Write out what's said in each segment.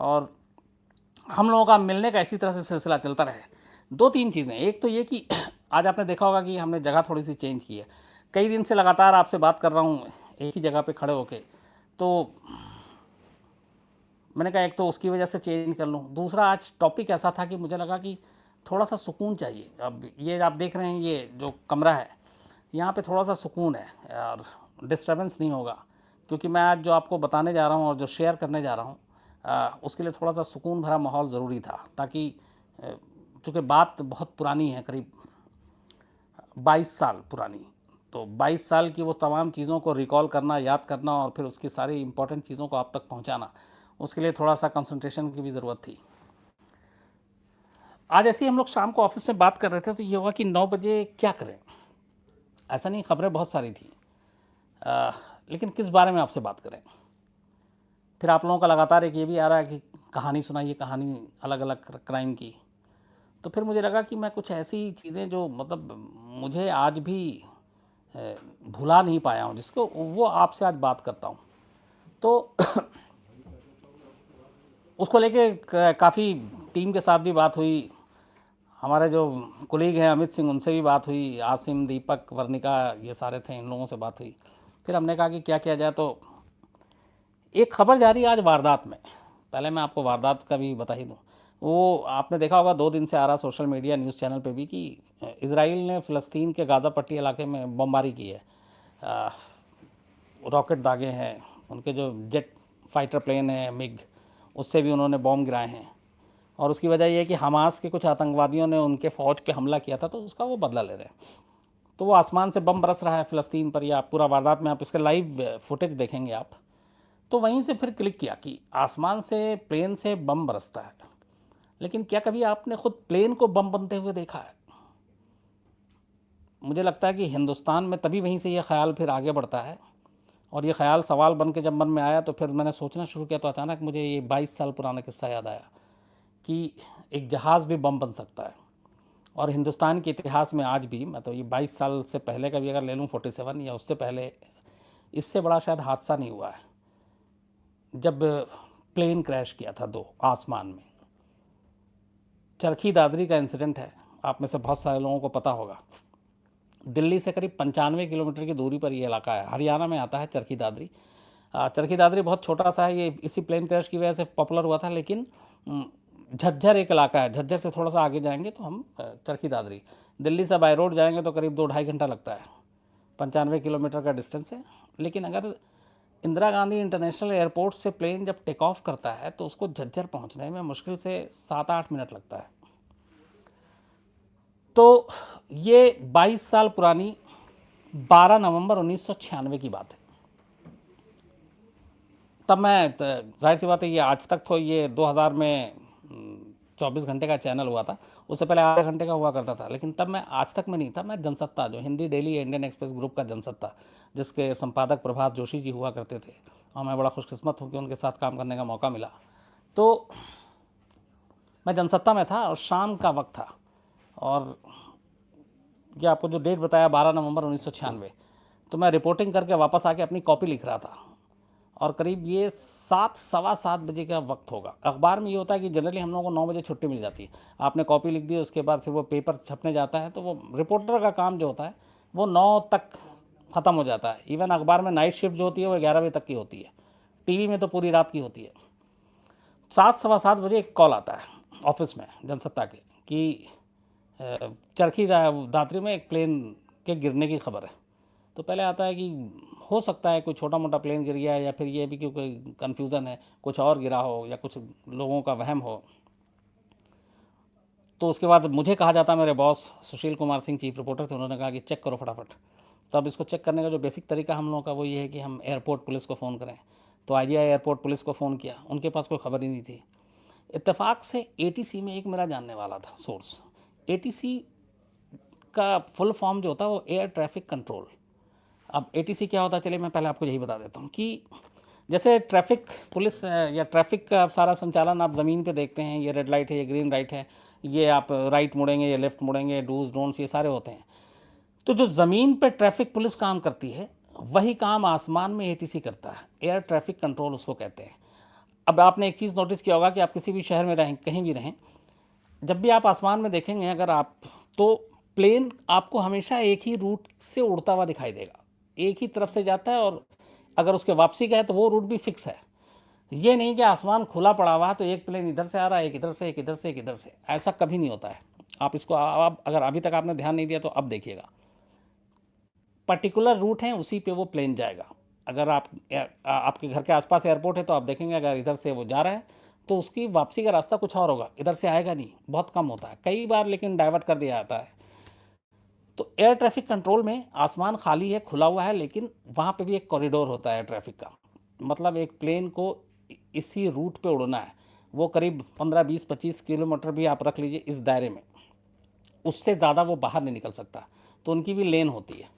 और हम लोगों का मिलने का इसी तरह से सिलसिला चलता रहे। दो तीन चीज़ें, एक तो ये कि आज आपने देखा होगा कि हमने जगह थोड़ी सी चेंज की है। कई दिन से लगातार आपसे बात कर रहा हूँ एक ही जगह पे खड़े होके, तो मैंने कहा एक तो उसकी वजह से चेंज कर लूँ, दूसरा आज टॉपिक ऐसा था कि मुझे लगा कि थोड़ा सा सुकून चाहिए। अब ये आप देख रहे हैं ये जो कमरा है यहाँ पे थोड़ा सा सुकून है और डिस्टर्बेंस नहीं होगा, क्योंकि मैं आज जो आपको बताने जा रहा हूँ और जो शेयर करने जा रहा हूँ उसके लिए थोड़ा सा सुकून भरा माहौल ज़रूरी था, ताकि चूँकि बात बहुत पुरानी है, करीब 22 साल पुरानी, तो 22 साल की वो तमाम चीज़ों को रिकॉल करना, याद करना और फिर उसकी सारी इंपॉर्टेंट चीज़ों को आप तक पहुँचाना, उसके लिए थोड़ा सा कंसंट्रेशन की भी ज़रूरत थी। आज ऐसे ही हम लोग शाम को ऑफिस में बात कर रहे थे, तो ये हुआ कि 9 बजे क्या करें। ऐसा नहीं, खबरें बहुत सारी थी, लेकिन किस बारे में आपसे बात करें। फिर आप लोगों का लगातार एक ये भी आ रहा है कि कहानी सुनाइए, कहानी अलग अलग क्राइम की। तो फिर मुझे लगा कि मैं कुछ ऐसी चीज़ें जो मतलब मुझे आज भी भुला नहीं पाया हूँ, जिसको वो आपसे आज बात करता हूँ। तो उसको लेके काफ़ी टीम के साथ भी बात हुई, हमारे जो कोलीग हैं अमित सिंह, उनसे भी बात हुई, आसिम, दीपक, वर्णिका, ये सारे थे, इन लोगों से बात हुई। फिर हमने कहा कि क्या किया जाए, तो एक खबर जारी आज वारदात में। पहले मैं आपको वारदात का भी बता ही दूँ। वो आपने देखा होगा 2 दिन से आ रहा सोशल मीडिया न्यूज़ चैनल पे भी कि इजराइल ने फ़लस्तीन के गाज़ा पट्टी इलाके में बमबारी की है, रॉकेट दागे हैं, उनके जो जेट फाइटर प्लेन है मिग, उससे भी उन्होंने बॉम्ब गिराए हैं। और उसकी वजह यह है कि हमास के कुछ आतंकवादियों ने उनके फ़ौज पे हमला किया था, तो उसका वो बदला ले रहे हैं। तो वो आसमान से बम बरस रहा है फ़लस्तीन पर, या पूरा वारदात में आप इसका लाइव फुटेज देखेंगे आप। तो वहीं से फिर क्लिक किया कि आसमान से प्लेन से बम बरसता है, लेकिन क्या कभी आपने खुद प्लेन को बम बनते हुए देखा है? मुझे लगता है कि हिंदुस्तान में तभी वहीं से ये ख्याल फिर आगे बढ़ता है, और ये ख्याल सवाल बन के जब मन में आया तो फिर मैंने सोचना शुरू किया, तो अचानक मुझे ये 22 साल पुराना किस्सा याद आया कि एक जहाज़ भी बम बन सकता है। और हिंदुस्तान के इतिहास में आज भी, मैं तो ये 22 साल से पहले का भी अगर ले लूँ, 47 या उससे पहले, इससे बड़ा शायद हादसा नहीं हुआ है जब प्लेन क्रैश किया था 2 आसमान में। चरखी दादरी का इंसिडेंट है, आप में से बहुत सारे लोगों को पता होगा। दिल्ली से करीब 95 किलोमीटर की दूरी पर ये इलाका है, हरियाणा में आता है चरखी दादरी। चरखी दादरी बहुत छोटा सा है, ये इसी प्लेन क्रैश की वजह से पॉपुलर हुआ था। लेकिन झज्जर एक इलाका है, झज्जर से थोड़ा सा आगे जाएंगे तो हम चरखी दादरी, दिल्ली से बाय रोड जाएंगे तो करीब 2-2.5 घंटा लगता है, 95 किलोमीटर का डिस्टेंस है। लेकिन अगर इंदिरा गांधी इंटरनेशनल एयरपोर्ट से प्लेन जब टेक ऑफ करता है तो उसको झज्जर पहुंचने में मुश्किल से 7-8 मिनट लगता है। तो ये 22 साल पुरानी 12 नवंबर 1996 की बात है। तब मैं, जाहिर सी बात है, ये आज तक तो ये 2000 में 24 घंटे का चैनल हुआ था, उससे पहले आधे घंटे का हुआ करता था। लेकिन तब मैं आज तक में नहीं था, मैं जनसत्ता, जो Hindi daily Indian express group का जनसत्ता, जिसके संपादक प्रभात जोशी जी हुआ करते थे, और मैं बड़ा खुशकिस्मत हूँ कि उनके साथ काम करने का मौका मिला। तो मैं जनसत्ता में था और शाम का वक्त था, और ये आपको जो डेट बताया 12 नवंबर 1996, तो मैं रिपोर्टिंग करके वापस आके अपनी कॉपी लिख रहा था, और करीब ये 7, सवा 7 बजे का वक्त होगा। अखबार में ये होता है कि जनरली हम लोगों को 9 बजे छुट्टी मिल जाती है। आपने कॉपी लिख दी, उसके बाद फिर वो पेपर छपने जाता है, तो वो रिपोर्टर का काम जो होता है वो 9 तक ख़त्म हो जाता है। इवन अखबार में नाइट शिफ्ट जो होती है वो 11 बजे तक की होती है, टीवी में तो पूरी रात की होती है। 7, सवा 7 बजे एक कॉल आता है ऑफिस में जनसत्ता के कि चरखी दादरी में एक प्लेन के गिरने की खबर है। तो पहले आता है कि हो सकता है कोई छोटा मोटा प्लेन गिर गया, या फिर ये भी कि कोई कन्फ्यूज़न है, कुछ और गिरा हो, या कुछ लोगों का वहम हो। तो उसके बाद मुझे कहा जाता, मेरे boss Sushil Kumar Singh chief reporter थे, उन्होंने कहा कि चेक करो फटाफट। तो अब इसको चेक करने का जो बेसिक तरीका हम लोगों का वो ये है कि हम एयरपोर्ट पुलिस को फ़ोन करें। तो IGI एयरपोर्ट पुलिस को फ़ोन किया, उनके पास कोई खबर ही नहीं थी। इत्तेफाक से ATC में एक मेरा जानने वाला था सोर्स। ATC का फुल फॉर्म जो होता है वो एयर ट्रैफिक कंट्रोल। अब ATC क्या होता है, चलिए मैं पहले आपको यही बता देता हूँ कि जैसे ट्रैफिक पुलिस या ट्रैफिक का सारा संचालन आप ज़मीन पे देखते हैं, ये रेड लाइट है, ये ग्रीन लाइट है, ये आप राइट मुड़ेंगे, ये लेफ़्ट मुड़ेंगे, डूज डोंट्स, ये सारे होते हैं। तो जो ज़मीन पे ट्रैफिक पुलिस काम करती है, वही काम आसमान में ATC करता है, एयर ट्रैफिक कंट्रोल उसको कहते हैं। अब आपने एक चीज़ नोटिस किया होगा कि आप किसी भी शहर में रहें, कहीं भी रहें, जब भी आप आसमान में देखेंगे अगर आप, तो प्लेन आपको हमेशा एक ही रूट से उड़ता हुआ दिखाई देगा, एक ही तरफ से जाता है, और अगर उसके वापसी का है तो वो रूट भी फिक्स है। ये नहीं कि आसमान खुला पड़ा हुआ है तो एक प्लेन इधर से आ रहा है, एक इधर से, एक इधर से, एक इधर से, ऐसा कभी नहीं होता है। आप इसको आप अगर अभी तक आपने ध्यान नहीं दिया तो अब देखिएगा, पर्टिकुलर रूट है उसी पे वो प्लेन जाएगा। अगर आपके घर के आसपास एयरपोर्ट है तो आप देखेंगे अगर इधर से वो जा रहा है तो उसकी वापसी का रास्ता कुछ और होगा, इधर से आएगा नहीं, बहुत कम होता है, कई बार लेकिन डाइवर्ट कर दिया जाता है। तो एयर ट्रैफिक कंट्रोल में आसमान खाली है, खुला हुआ है, लेकिन वहाँ पे भी एक कॉरिडोर होता है ट्रैफिक का, मतलब एक प्लेन को इसी रूट पे उड़ना है, वो करीब 15-20-25 किलोमीटर भी आप रख लीजिए इस दायरे में, उससे ज़्यादा वो बाहर नहीं निकल सकता। तो उनकी भी लेन होती है,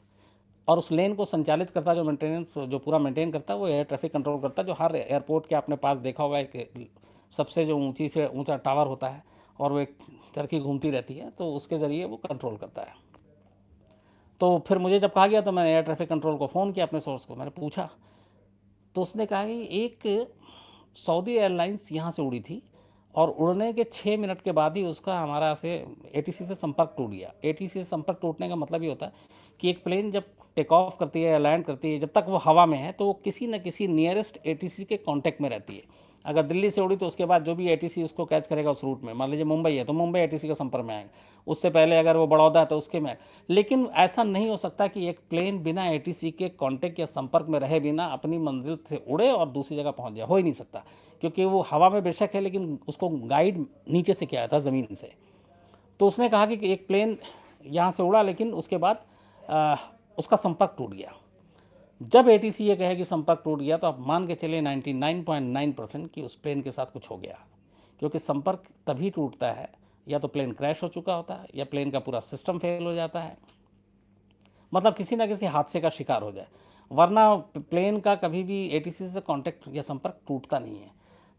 और उस लेन को संचालित करता, जो मेंटेनेंस, जो पूरा मेंटेन करता है, वो एयर ट्रैफिक कंट्रोल करता है, जो हर एयरपोर्ट के आपने पास देखा होगा एक सबसे जो ऊंची से ऊंचा टावर होता है, और वो एक चरखी घूमती रहती है, तो उसके ज़रिए वो कंट्रोल करता है। तो फिर मुझे जब कहा गया तो मैंने एयर ट्रैफिक कंट्रोल को फ़ोन किया, अपने सोर्स को मैंने पूछा, तो उसने कहा कि एक सऊदी एयरलाइंस यहाँ से उड़ी थी, और उड़ने के 6 मिनट के बाद ही उसका हमारा से एटीसी से संपर्क टूट गया। एटीसी से संपर्क टूटने का मतलब ये होता है कि एक प्लेन जब टेक ऑफ करती है या लैंड करती है, जब तक वो हवा में है तो वो किसी न किसी नियरेस्ट एटीसी के कांटेक्ट में रहती है। अगर दिल्ली से उड़ी तो उसके बाद जो भी एटीसी उसको कैच करेगा उस रूट में, मान लीजिए मुंबई है तो मुंबई एटीसी के संपर्क में आएगा, उससे पहले अगर वो बड़ौदा है तो उसके में। लेकिन ऐसा नहीं हो सकता कि एक प्लेन बिना एटीसी के कांटेक्ट या संपर्क में रहे बिना अपनी मंजिल से उड़े और दूसरी जगह पहुंच जाए, हो ही नहीं सकता, क्योंकि वो हवा में बेशक है लेकिन उसको गाइड नीचे से किया था, ज़मीन से। तो उसने कहा कि एक प्लेन यहाँ से उड़ा, लेकिन उसके बाद उसका संपर्क टूट गया। जब एटीसी ये कहे कि संपर्क टूट गया तो आप मान के चलिए 99.9% कि उस प्लेन के साथ कुछ हो गया, क्योंकि संपर्क तभी टूटता है या तो प्लेन क्रैश हो चुका होता है या प्लेन का पूरा सिस्टम फेल हो जाता है, मतलब किसी ना किसी हादसे का शिकार हो जाए, वरना प्लेन का कभी भी एटीसी से कांटेक्ट या संपर्क टूटता नहीं है।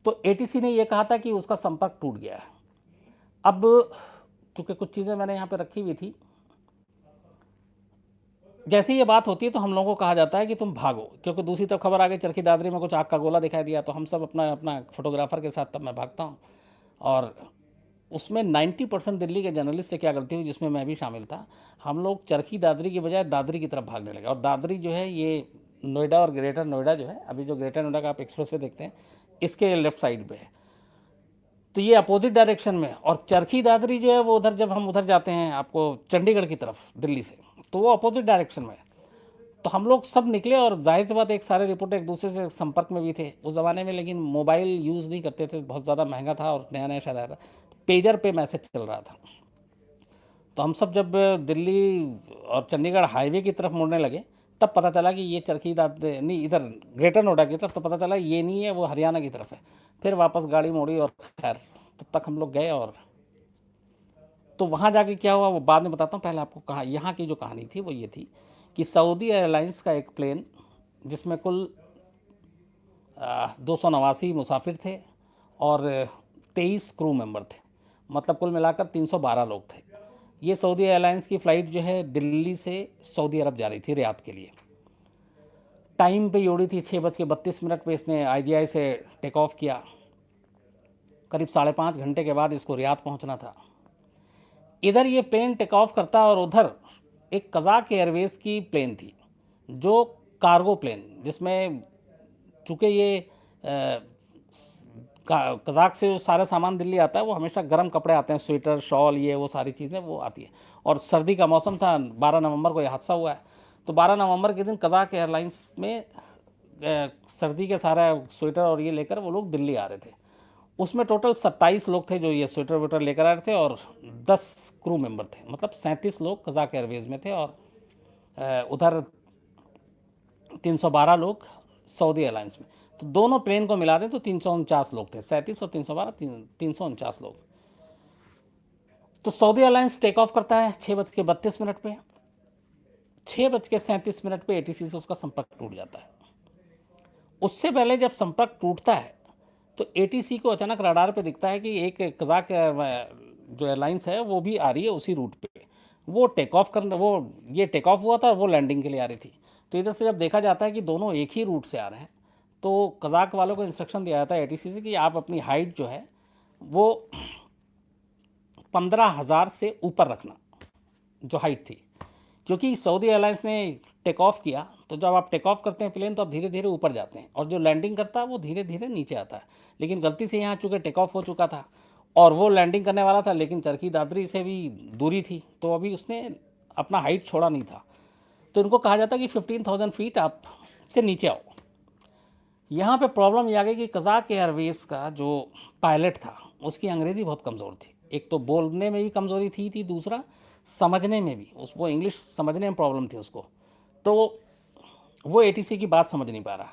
तो एटीसी ने यह कहा था कि उसका संपर्क टूट गया है। अब चूँकि कुछ चीज़ें मैंने यहाँ पे रखी हुई थी, जैसे ये बात होती है तो हम लोगों को कहा जाता है कि तुम भागो, क्योंकि दूसरी तरफ खबर आ गई चरखी दादरी में कुछ आग का गोला दिखाई दिया, तो हम सब अपना अपना फोटोग्राफर के साथ तब मैं भागता हूँ। और उसमें 90% दिल्ली के जर्नलिस्ट से क्या गलती हुई, जिसमें मैं भी शामिल था, हम लोग चरखी दादरी की बजाय दादरी की तरफ भागने लगे। और दादरी जो है ये नोएडा और ग्रेटर नोएडा जो है, अभी जो ग्रेटर नोएडा का आप एक्सप्रेस वे देखते हैं इसके लेफ्ट साइड पे है, तो ये अपोजिट डायरेक्शन में। और चरखी दादरी जो है वो उधर, जब हम उधर जाते हैं आपको चंडीगढ़ की तरफ दिल्ली से, तो वो अपोजिट डायरेक्शन में है। तो हम लोग सब निकले, और जाहिर सी बात एक सारे रिपोर्टर एक दूसरे से संपर्क में भी थे उस ज़माने में, लेकिन मोबाइल यूज़ नहीं करते थे, बहुत ज़्यादा महंगा था और नया नया शायद आया था, पेजर पे मैसेज चल रहा था। तो हम सब जब दिल्ली और चंडीगढ़ हाईवे की तरफ मुड़ने लगे तब पता चला कि ये चरखी नहीं, इधर ग्रेटर नोएडा की तरफ, तो पता चला ये नहीं है, वो हरियाणा की तरफ है। फिर वापस गाड़ी मोड़ी और खैर तब तक हम लोग गए। और तो वहाँ जाके क्या हुआ वो बाद में बताता हूँ, पहले आपको कहा यहाँ की जो कहानी थी वो ये थी कि सऊदी एयरलाइंस का एक प्लेन जिसमें कुल 289 मुसाफिर थे और 23 क्रू मेंबर थे, मतलब कुल मिलाकर 312 लोग थे। ये सऊदी एयरलाइंस की फ़्लाइट जो है दिल्ली से सऊदी अरब जा रही थी रियाद के लिए। टाइम पे उड़ी थी, 6:32 पे इसने IGI से टेक ऑफ किया। करीब 5.5 घंटे के बाद इसको रियाद पहुंचना था। इधर ये प्लेन टेक ऑफ करता और उधर एक कज़ाक एयरवेज़ की प्लेन थी जो कार्गो प्लेन, जिसमें चूँकि ये कज़ाक से जो सारा सामान दिल्ली आता है वो हमेशा गर्म कपड़े आते हैं, स्वेटर शॉल ये वो सारी चीज़ें वो आती है। और सर्दी का मौसम था, 12 नवंबर को ये हादसा हुआ है। तो 12 नवंबर के दिन कज़ाक एयरलाइंस में सर्दी के सारा स्वेटर और ये लेकर वो लोग दिल्ली आ रहे थे। उसमें टोटल 27 लोग थे जो ये स्वेटर वेटर लेकर आ रहे थे, और 10 क्रू मेंबर थे, मतलब 37 लोग कज़ाक एयरवेज़ में थे, और उधर 312 लोग सऊदी एयरलाइंस में। तो दोनों प्लेन को मिला दें तो 349 लोग थे, 37 और 312, 349 लोग। तो सऊदी एयरलाइंस टेक ऑफ करता है 6:32 पे, 6:37 पे एटीसी से उसका संपर्क टूट जाता है। उससे पहले जब संपर्क टूटता है तो एटीसी को अचानक रडार पे दिखता है कि एक कज़ाक जो एयरलाइंस है वो भी आ रही है उसी रूट पे। वो टेक ऑफ करना, वो ये टेक ऑफ हुआ था और वो लैंडिंग के लिए आ रही थी। तो इधर से जब देखा जाता है कि दोनों एक ही रूट से आ रहे हैं तो कज़ाक वालों को इंस्ट्रक्शन दिया था एटीसी से कि आप अपनी हाइट जो है वो 15,000 से ऊपर रखना, जो हाइट थी। क्योंकि सऊदी एयरलाइंस ने टेक ऑफ किया, तो जब आप टेक ऑफ करते हैं प्लेन तो आप धीरे धीरे ऊपर जाते हैं, और जो लैंडिंग करता है वो धीरे धीरे नीचे आता है। लेकिन गलती से यहाँ चूँकि टेक ऑफ हो चुका था और वो लैंडिंग करने वाला था, लेकिन चरखी दादरी से भी दूरी थी, तो अभी उसने अपना हाइट छोड़ा नहीं था। तो इनको कहा जाता कि 15,000 फीट आप से नीचे आओ। यहाँ पे प्रॉब्लम ये आ गई कि कज़ाक एयरवेज़ का जो पायलट था उसकी अंग्रेज़ी बहुत कमज़ोर थी। एक तो बोलने में भी कमज़ोरी थी, दूसरा समझने में भी, वो इंग्लिश समझने में प्रॉब्लम थी उसको। तो वो एटीसी की बात समझ नहीं पा रहा।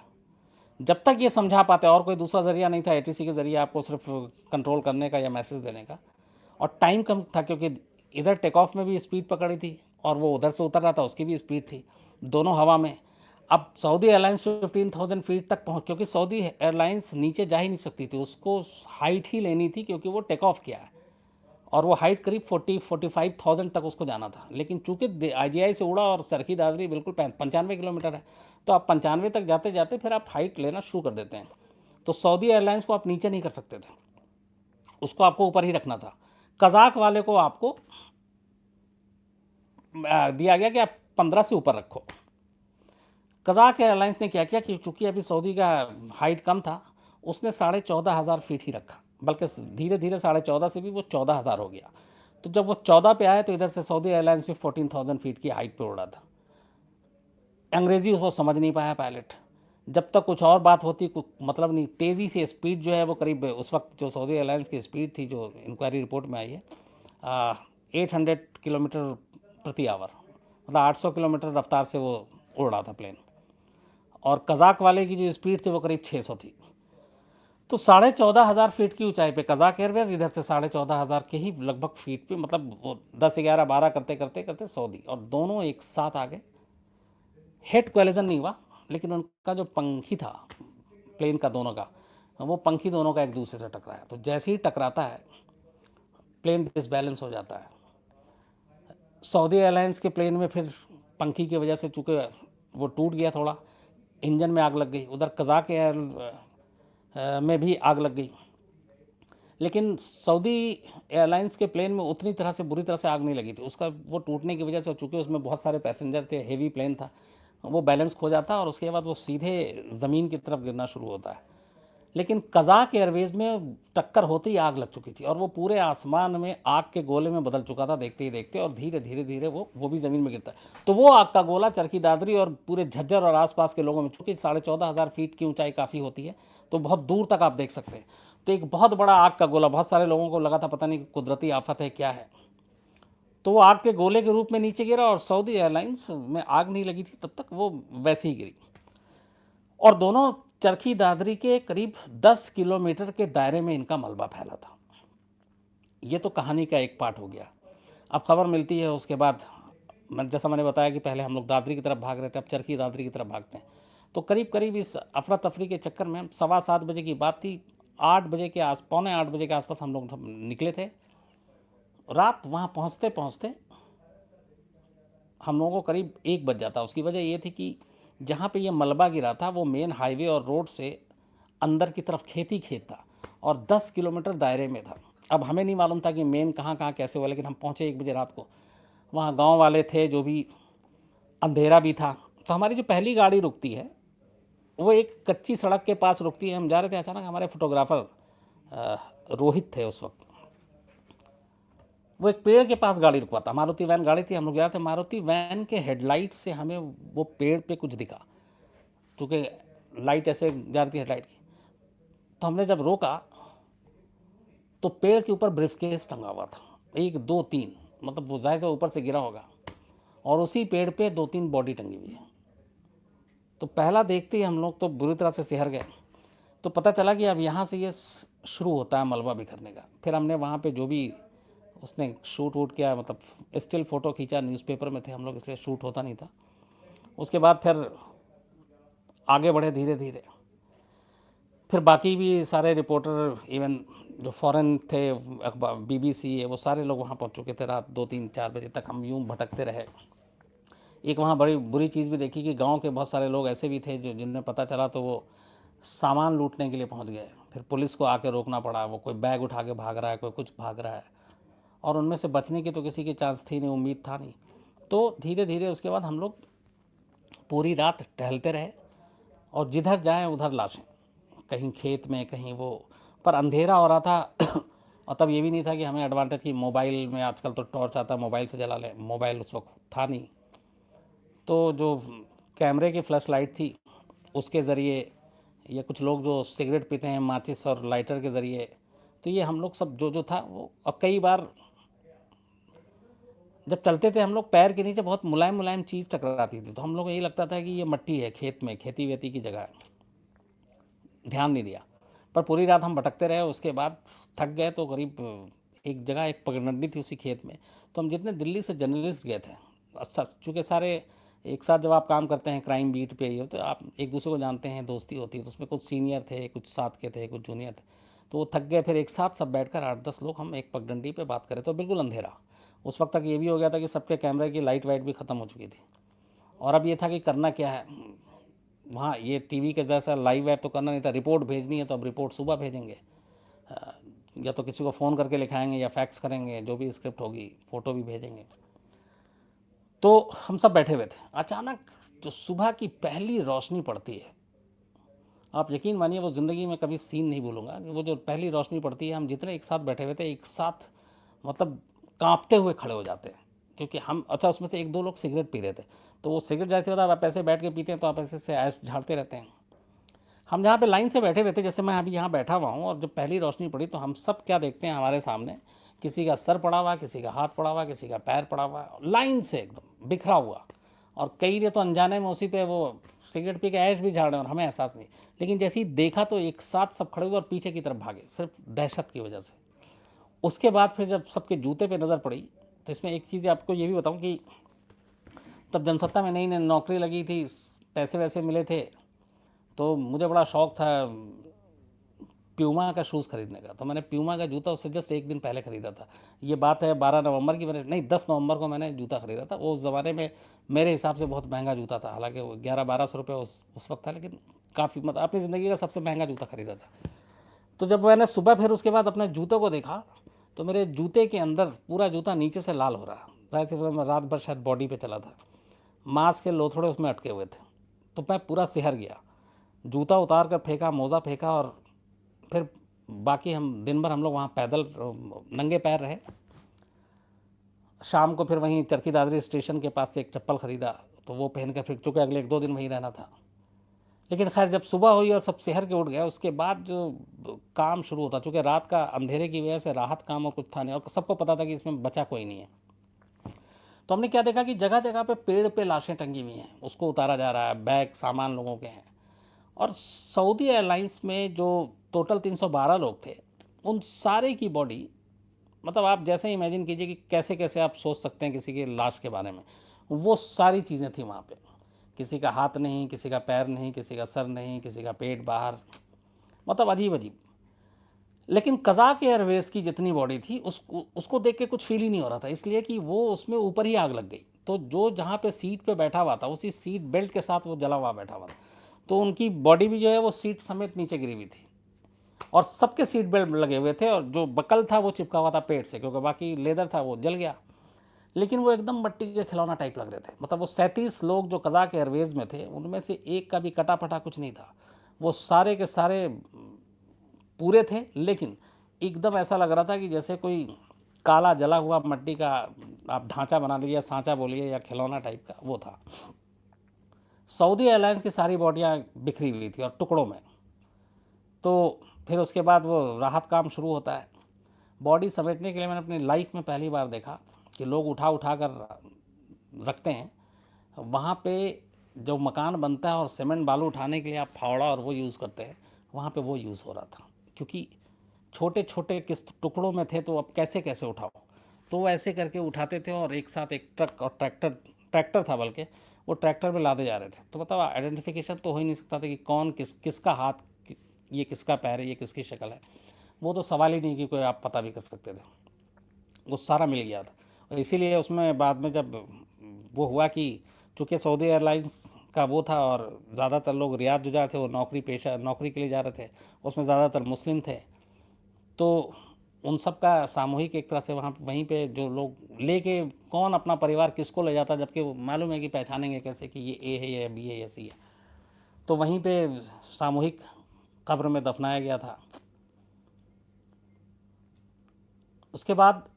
जब तक ये समझा पाते, और कोई दूसरा ज़रिया नहीं था एटीसी के ज़रिए आपको सिर्फ कंट्रोल करने का या मैसेज देने का, और टाइम कम था क्योंकि इधर टेक ऑफ में भी स्पीड पकड़ी थी और वो उधर से उतर रहा था, उसकी भी स्पीड थी, दोनों हवा में। अब सऊदी एयरलाइंस 15,000 फीट तक पहुँच, क्योंकि सऊदी एयरलाइंस नीचे जा ही नहीं सकती थी, उसको हाइट ही लेनी थी क्योंकि वो टेक ऑफ किया है, और वो हाइट करीब 45,000 तक उसको जाना था। लेकिन चूंकि आईजीआई से उड़ा और चरखी दादरी बिल्कुल 95 किलोमीटर है, तो आप 95 तक जाते जाते फिर आप हाइट लेना शुरू कर देते हैं। तो सऊदी एयरलाइंस को आप नीचे नहीं कर सकते थे, उसको आपको ऊपर ही रखना था। कज़ाक वाले को आपको दिया गया कि आप 15 से ऊपर रखो। कज़ाक एयरलाइंस ने क्या किया कि चूंकि अभी सऊदी का हाइट कम था, उसने 14,500 फीट ही रखा, बल्कि धीरे धीरे 14,500 से भी वो 14,000 हो गया। तो जब वो 14 पे आए तो इधर से सऊदी एयरलाइंस भी 14,000 फीट की हाइट पे उड़ा था। अंग्रेज़ी उसको समझ नहीं पाया पायलट। जब तक कुछ और बात होती, कुछ मतलब नहीं, तेज़ी से स्पीड जो है वो करीब उस वक्त जो सऊदी एयरलाइंस की स्पीड थी, जो इंक्वायरी रिपोर्ट में आई है, 800 किलोमीटर प्रति आवर, मतलब 800 किलोमीटर रफ्तार से वो उड़ रहा था प्लेन, और कज़ाक वाले की जो स्पीड थी वो करीब 600 थी। तो 14,500 फीट की ऊंचाई पे कज़ाक एयरवेज, इधर से 14,500 के ही लगभग फीट पे, मतलब वो 10, 11, 12 करते करते करते सऊदी, और दोनों एक साथ आ गए। हेड कोलिजन नहीं हुआ, लेकिन उनका जो पंखी था प्लेन का दोनों का, वो पंखी दोनों का एक दूसरे से टकराया। तो जैसे ही टकराता है प्लेन डिसबैलेंस हो जाता है। सऊदी एयरलाइंस के प्लेन में फिर पंखी की वजह से चूँकि वो टूट गया थोड़ा, इंजन में आग लग गई। उधर कज़ाक एयर में भी आग लग गई, लेकिन सऊदी एयरलाइंस के प्लेन में उतनी तरह से बुरी तरह से आग नहीं लगी थी। उसका वो टूटने की वजह से, चूँकि उसमें बहुत सारे पैसेंजर थे, हेवी प्लेन था, वो बैलेंस खो जाता और उसके बाद वो सीधे ज़मीन की तरफ गिरना शुरू होता है। लेकिन कज़ाक एयरवेज़ में टक्कर होते ही आग लग चुकी थी, और वो पूरे आसमान में आग के गोले में बदल चुका था देखते ही देखते, और धीरे धीरे धीरे वो भी ज़मीन में गिरता है। तो वो आग का गोला चरखी दादरी और पूरे झज्जर और आसपास के लोगों में, चूँकि 14,500 फीट की ऊंचाई काफ़ी होती है, तो बहुत दूर तक आप देख सकते हैं। तो एक बहुत बड़ा आग का गोला, बहुत सारे लोगों को लगा था पता नहीं कुदरती आफत है क्या है, तो वो आग के गोले के रूप में नीचे गिरा, और सऊदी एयरलाइंस में आग नहीं लगी थी तब तक, वो वैसे ही गिरी। और दोनों चरखी दादरी के करीब 10 किलोमीटर के दायरे में इनका मलबा फैला था। ये तो कहानी का एक पार्ट हो गया। अब खबर मिलती है उसके बाद, जैसा मैंने बताया कि पहले हम लोग दादरी की तरफ भाग रहे थे, अब चरखी दादरी की तरफ भागते हैं। तो करीब करीब इस अफरा तफरी के चक्कर में 7:15 बजे की बात थी, 8 बजे के पौने 8 बजे के आसपास हम लोग निकले थे। रात वहाँ पहुँचते पहुँचते हम लोगों को करीब 1 बज जाता। उसकी वजह ये थी कि जहाँ पे ये मलबा गिरा था वो मेन हाईवे और रोड से अंदर की तरफ खेत ही खेत था, और 10 किलोमीटर दायरे में था। अब हमें नहीं मालूम था कि मेन कहाँ कहाँ कैसे हुआ, लेकिन हम पहुँचे 1 बजे रात को। वहाँ गांव वाले थे, जो भी, अंधेरा भी था। तो हमारी जो पहली गाड़ी रुकती है वो एक कच्ची सड़क के पास रुकती है। हम जा रहे थे, अचानक हमारे फोटोग्राफर रोहित थे उस वक्त, वो एक पेड़ के पास गाड़ी रुकवाता। मारुति वैन गाड़ी थी, हम लोग जा रहे थे। मारुति वैन के हेडलाइट से हमें वो पेड़ पे कुछ दिखा, क्योंकि लाइट ऐसे जा रही थी हेडलाइट की। तो हमने जब रोका तो पेड़ के ऊपर ब्रीफकेस टंगा हुआ था, 1, 2, 3, मतलब वो जाहिर से ऊपर से गिरा होगा, और उसी पेड़ पे 2-3 बॉडी टंगी हुई है। तो पहला देखते ही हम लोग तो बुरी तरह से सिहर गए। तो पता चला कि अब यहाँ से ये शुरू होता है मलबा बिखरने का। फिर हमने वहाँ पे जो भी उसने शूट वूट किया, मतलब स्टिल फ़ोटो खींचा, न्यूज़पेपर में थे हम लोग इसलिए शूट होता नहीं था। उसके बाद फिर आगे बढ़े धीरे धीरे। फिर बाकी भी सारे रिपोर्टर, इवन जो फॉरेन थे, अखबार बीबीसी है, वो सारे लोग वहाँ पहुँच चुके थे। रात 2, 3, 4 बजे तक हम यूँ भटकते रहे। एक वहाँ बड़ी बुरी चीज़ भी देखी कि गांव के बहुत सारे लोग ऐसे भी थे जो जिन्हें पता चला तो वो सामान लूटने के लिए पहुंच गए, फिर पुलिस को आके रोकना पड़ा, वो कोई बैग उठा के भाग रहा है, कोई कुछ भाग रहा है, और उनमें से बचने की तो किसी की चांस थी नहीं, उम्मीद था नहीं। तो धीरे धीरे उसके बाद हम लोग पूरी रात टहलते रहे, और जिधर जाएं उधर लाशें, कहीं खेत में कहीं वो, पर अंधेरा हो रहा था। और तब ये भी नहीं था कि हमें एडवांटेज की मोबाइल में आजकल तो टॉर्च आता है, मोबाइल से जला लें, मोबाइल उस वक्त था नहीं। तो जो कैमरे की फ्लैश लाइट थी उसके ज़रिए, या कुछ लोग जो सिगरेट पीते हैं माचिस और लाइटर के ज़रिए, तो ये हम लोग सब जो था वो। और कई बार जब चलते थे हम लोग, पैर के नीचे बहुत मुलायम मुलायम चीज़ टकराती थी, तो हम लोग को यही लगता था कि ये मट्टी है, खेत में खेती वेती की जगह है, ध्यान नहीं दिया। पर पूरी रात हम भटकते रहे, उसके बाद थक गए तो करीब एक जगह एक पगडंडी थी उसी खेत में, तो हम जितने दिल्ली से जर्नलिस्ट गए थे, अच्छा चूँकि सारे एक साथ जब आप काम करते हैं क्राइम बीट पे, ये तो आप एक दूसरे को जानते हैं, दोस्ती होती है, तो उसमें कुछ सीनियर थे, कुछ साथ के थे, कुछ जूनियर थे, तो वो थक गए, फिर एक साथ सब बैठकर 8-10 लोग हम एक पगडंडी पे बात करें, तो बिल्कुल अंधेरा। उस वक्त तक ये भी हो गया था कि सबके कैमरे की लाइट वाइट भी ख़त्म हो चुकी थी, और अब ये था कि करना क्या है वहाँ। ये टीवी के जैसा लाइव ऐप तो करना नहीं था, रिपोर्ट भेजनी है तो अब रिपोर्ट सुबह भेजेंगे, या तो किसी को फ़ोन करके लिखाएंगे या फैक्स करेंगे, जो भी स्क्रिप्ट होगी, फ़ोटो भी भेजेंगे। तो हम सब बैठे हुए थे, अचानक जो सुबह की पहली रोशनी पड़ती है, आप यकीन मानिए वो ज़िंदगी में कभी सीन नहीं भूलूंगा कि वो जो पहली रोशनी पड़ती है, हम जितने एक साथ बैठे हुए थे, एक साथ मतलब कांपते हुए खड़े हो जाते हैं, क्योंकि हम, अच्छा उसमें से एक दो लोग सिगरेट पी रहे थे, तो वो सिगरेट जैसे होता है आप ऐसे बैठ के पीते हैं तो आप ऐसे से ऐश झाड़ते रहते हैं। हम जहाँ पे लाइन से बैठे हुए थे, जैसे मैं अभी यहाँ बैठा हुआ हूँ, और जब पहली रोशनी पड़ी तो हम सब क्या देखते हैं हमारे सामने, किसी का सर पड़ा हुआ, किसी का हाथ पड़ा हुआ, किसी का पैर पड़ा हुआ, लाइन से एकदम बिखरा हुआ, और कई ने तो अनजाने में उसी पे वो सिगरेट पी के ऐश भी झाड़ रहे हैं और हमें एहसास नहीं। लेकिन जैसे ही देखा तो एक साथ सब खड़े हुए और पीछे की तरफ भागे, सिर्फ दहशत की वजह से। उसके बाद फिर जब सबके जूते पे नज़र पड़ी, तो इसमें एक चीज़ आपको ये भी बताऊँ कि तब जनसत्ता में नई नई नौकरी लगी थी, पैसे वैसे मिले थे, तो मुझे बड़ा शौक़ था प्यूमा का शूज़ खरीदने का। तो मैंने प्यूमा का जूता उससे जस्ट एक दिन पहले ख़रीदा था। ये बात है 12 नवंबर की, मैंने नहीं 10 नवंबर को मैंने जूता ख़रीदा था। वो उस ज़माने में मेरे हिसाब से बहुत महंगा जूता था, हालांकि वो 1100-1200 रुपये उस वक्त था, लेकिन काफ़ी मतलब अपनी ज़िंदगी का सबसे महंगा जूता ख़रीदा था। तो जब मैंने सुबह फिर उसके बाद अपने जूतों को देखा, तो मेरे जूते के अंदर पूरा जूता नीचे से लाल हो रहा। जाहिर सी मैं रात भर शायद बॉडी पे चला था, मांस के लोथड़े उसमें अटके हुए थे, तो मैं पूरा सिहर गया। जूता उतार कर फेंका, मोज़ा फेंका, और फिर बाकी हम दिन भर हम लोग वहाँ पैदल नंगे पैर रहे। शाम को फिर वहीं चरखी दादरी स्टेशन के पास से एक चप्पल ख़रीदा, तो वो पहन कर फिर चूँकि अगले 1-2 दिन वहीं रहना था। लेकिन खैर जब सुबह हुई और सब शहर के उठ गए, उसके बाद जो काम शुरू होता, चूँकि रात का अंधेरे की वजह से राहत काम और कुछ था नहीं, और सबको पता था कि इसमें बचा कोई नहीं है। तो हमने क्या देखा कि जगह जगह पे पेड़ पे लाशें टंगी हुई हैं, उसको उतारा जा रहा है, बैग सामान लोगों के हैं। और सऊदी एयरलाइंस में जो टोटल 312 लोग थे, उन सारे की बॉडी, मतलब आप जैसे ही इमेजिन कीजिए कि कैसे कैसे आप सोच सकते हैं किसी की लाश के बारे में, वो सारी चीज़ें थी वहाँ पे। किसी का हाथ नहीं, किसी का पैर नहीं, किसी का सर नहीं, किसी का पेट बाहर, मतलब अजीब अजीब। लेकिन कज़ाक एयरवेज की जितनी बॉडी थी उसको देख के कुछ फील ही नहीं हो रहा था, इसलिए कि वो उसमें ऊपर ही आग लग गई। तो जो जहाँ पे सीट पे बैठा हुआ था, उसी सीट बेल्ट के साथ वो जला हुआ बैठा हुआ था, तो उनकी बॉडी भी जो है वो सीट समेत नीचे गिरी हुई थी, और सबके सीट बेल्ट लगे हुए थे, और जो बकल था वो चिपका हुआ था पेट से, क्योंकि बाकी लेदर था वो जल गया। लेकिन वो एकदम मट्टी के खिलौना टाइप लग रहे थे। मतलब वो 37 लोग जो कज़ाक एयरवेज़ में थे, उनमें से एक का भी कटा फटा कुछ नहीं था, वो सारे के सारे पूरे थे। लेकिन एकदम ऐसा लग रहा था कि जैसे कोई काला जला हुआ मट्टी का आप ढांचा बना लीजिए, सांचा बोलिए या खिलौना टाइप का, वो था। सऊदी एयरलाइंस की सारी बॉडियाँ बिखरी हुई थी और टुकड़ों में। तो फिर उसके बाद वो राहत काम शुरू होता है। बॉडी समेटने के लिए मैंने अपनी लाइफ में पहली बार देखा कि लोग उठा उठा कर रखते हैं। वहाँ पे जो मकान बनता है और सीमेंट बालू उठाने के लिए आप फावड़ा और वो यूज़ करते हैं, वहाँ पे वो यूज़ हो रहा था, क्योंकि छोटे छोटे किस टुकड़ों में थे, तो अब कैसे कैसे उठाओ, तो वो ऐसे करके उठाते थे, और एक साथ एक ट्रक और ट्रैक्टर था, बल्कि वो ट्रैक्टर में लादे जा रहे थे। तो बताओ आइडेंटिफिकेशन तो हो ही नहीं सकता था कि कौन किसका हाथ, ये किसका पैर है, ये किसकी शक्ल है। वो तो सवाल ही नहीं कि कोई आप पता भी कर सकते थे, वो सारा मिल गया था। और इसीलिए उसमें बाद में जब वो हुआ कि चूँकि सऊदी एयरलाइंस का वो था, और ज़्यादातर लोग रियाद जो जा रहे थे वो नौकरी के लिए जा रहे थे, उसमें ज़्यादातर मुस्लिम थे। तो उन सब का सामूहिक एक तरह से वहीं पे जो लोग लेके, कौन अपना परिवार किसको ले जाता, जबकि वो मालूम है कि पहचानेंगे कैसे कि ये ए है या बी है या सी है। तो वहीं पे सामूहिक कब्र में दफनाया गया था। उसके बाद